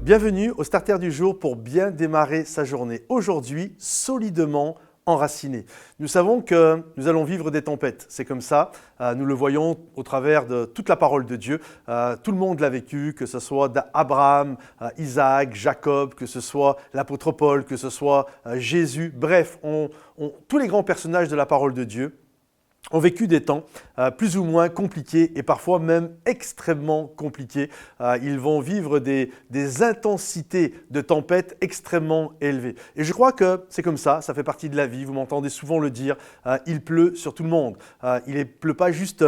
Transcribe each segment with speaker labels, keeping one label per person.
Speaker 1: Bienvenue au Starter du jour pour bien démarrer sa journée. Aujourd'hui, solidement enraciné. Nous savons que nous allons vivre des tempêtes. C'est comme ça. Nous le voyons au travers de toute la parole de Dieu. Tout le monde l'a vécu, que ce soit Abraham, Isaac, Jacob, que ce soit l'apôtre Paul, que ce soit Jésus. Bref, tous les grands personnages de la parole de Dieu ont vécu des temps plus ou moins compliqués et parfois même extrêmement compliqués. Ils vont vivre des intensités de tempêtes extrêmement élevées. Et je crois que c'est comme ça fait partie de la vie. Vous m'entendez souvent le dire, il pleut sur tout le monde. Il ne pleut pas juste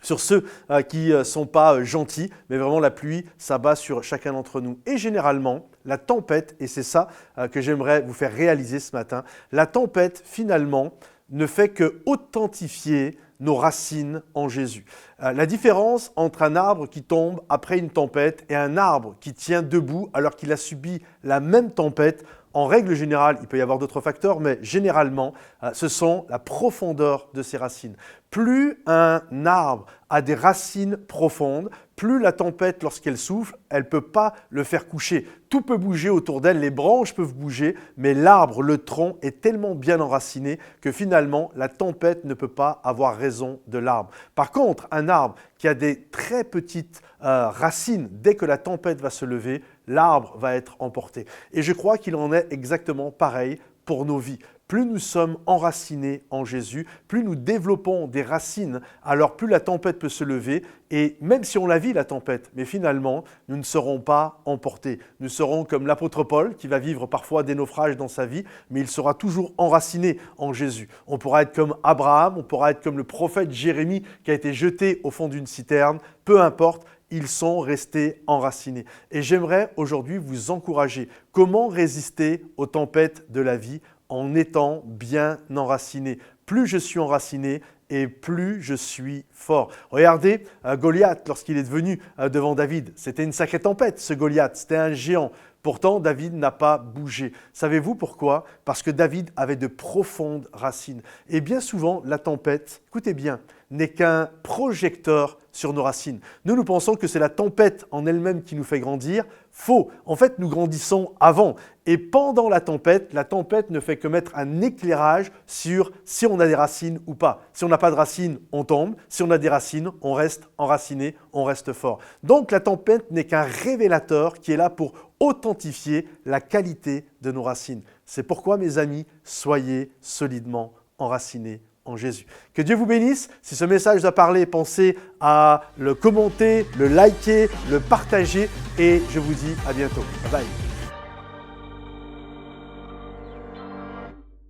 Speaker 1: sur ceux qui ne sont pas gentils, mais vraiment la pluie s'abat sur chacun d'entre nous. Et généralement, la tempête, et c'est ça que j'aimerais vous faire réaliser ce matin, la tempête finalement ne fait que authentifier nos racines en Jésus. La différence entre un arbre qui tombe après une tempête et un arbre qui tient debout alors qu'il a subi la même tempête, en règle générale, il peut y avoir d'autres facteurs, mais généralement, ce sont la profondeur de ses racines. Plus un arbre a des racines profondes, plus la tempête, lorsqu'elle souffle, elle ne peut pas le faire coucher. Tout peut bouger autour d'elle, les branches peuvent bouger, mais l'arbre, le tronc, est tellement bien enraciné que finalement, la tempête ne peut pas avoir raison de l'arbre. Par contre, un arbre qui a des très petites racines, dès que la tempête va se lever, l'arbre va être emporté. Et je crois qu'il en est exactement pareil pour nos vies. Plus nous sommes enracinés en Jésus, plus nous développons des racines, alors plus la tempête peut se lever. Et même si on la vit, la tempête, mais finalement, nous ne serons pas emportés. Nous serons comme l'apôtre Paul, qui va vivre parfois des naufrages dans sa vie, mais il sera toujours enraciné en Jésus. On pourra être comme Abraham, on pourra être comme le prophète Jérémie, qui a été jeté au fond d'une citerne. Peu importe, ils sont restés enracinés. Et j'aimerais aujourd'hui vous encourager. Comment résister aux tempêtes de la vie en étant bien enraciné? Plus je suis enraciné et plus je suis fort. Regardez Goliath lorsqu'il est venu devant David. C'était une sacrée tempête, ce Goliath. C'était un géant. Pourtant, David n'a pas bougé. Savez-vous pourquoi? Parce que David avait de profondes racines. Et bien souvent, la tempête, écoutez bien, n'est qu'un projecteur sur nos racines. Nous pensons que c'est la tempête en elle-même qui nous fait grandir. Faux. En fait, nous grandissons avant. Et pendant la tempête ne fait que mettre un éclairage sur si on a des racines ou pas. Si on n'a pas de racines, on tombe. Si on a des racines, on reste enraciné, on reste fort. Donc la tempête n'est qu'un révélateur qui est là pour authentifier la qualité de nos racines. C'est pourquoi, mes amis, soyez solidement enracinés en Jésus. Que Dieu vous bénisse. Si ce message vous a parlé, pensez à le commenter, le liker, le partager et je vous dis à bientôt. Bye bye.